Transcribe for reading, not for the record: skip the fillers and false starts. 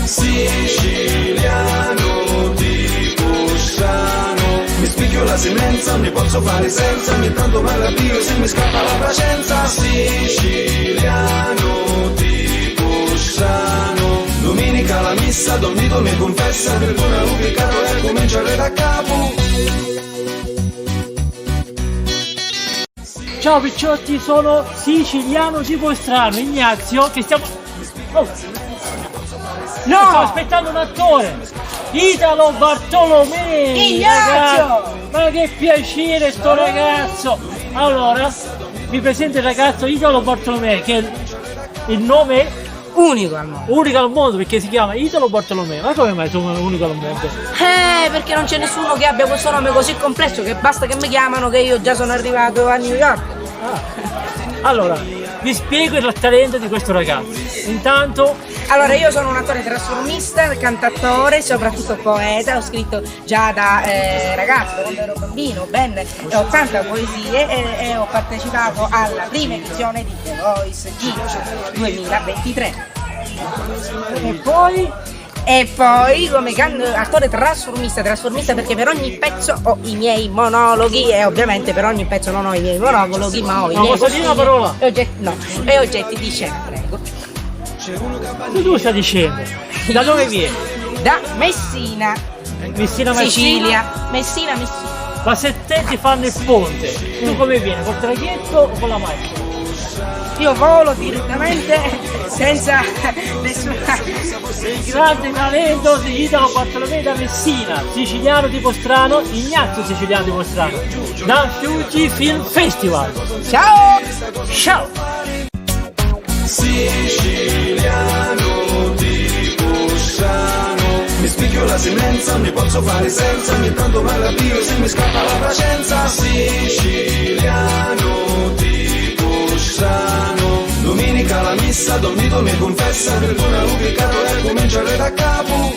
Siciliano tipo strano, mi spicchio la semenza, mi posso fare senza, ogni tanto mi arrabbio se mi scappa la pazienza. Siciliano tipo strano, domenica la messa, Don Vito mi confessa, perdona l'ho peccato e cominciare da capo. Ciao picciotti, sono siciliano tipo strano, Ignazio, che stiamo... Oh. No! Sto aspettando un attore! Italo Bartolomei! Ignazio! Ma che piacere sto ragazzo! Allora, mi presento il ragazzo Italo Bartolomei, che è il nome Unico al mondo. unico al mondo, perché si chiama Italo Bartolomei. Ma come mai sono unico al mondo? Perché non c'è nessuno che abbia questo nome così complesso che basta che mi chiamano che io già sono arrivato a New York. Allora, vi spiego il talento di questo ragazzo. Intanto, Allora, io sono un attore trasformista, cantautore, soprattutto poeta, ho scritto già da ragazzo, quando ero bambino, ben 80 poesie e ho partecipato alla prima edizione di The Voice Kids 2023. e poi Come attore trasformista perché per ogni pezzo ho i miei monologhi e ovviamente per ogni pezzo non ho i miei monologhi ma ho i Ma miei posso dire una parola? e oggetti di scena, prego. tu stai dicendo? Da dove vieni? Da Messina, Messina. Messina. Ma se te ti fanno il ponte, tu come vieni? Col traghetto o con la macchina? Io volo direttamente senza nessuna... Il grande talento di Italo Bartolomei da Messina, siciliano tipo strano, Ignazio siciliano tipo strano, da Fuji Film Festival. Ciao! Ciao! Siciliano tipo strano, mi spicchio la semenza, mi posso fare senza, ogni tanto mi arrabbio se mi scappa la pazienza. Siciliano tipo strano, domenica la messa, Don Vito mi confessa, perdona l'ho peccato e cominciare da capo.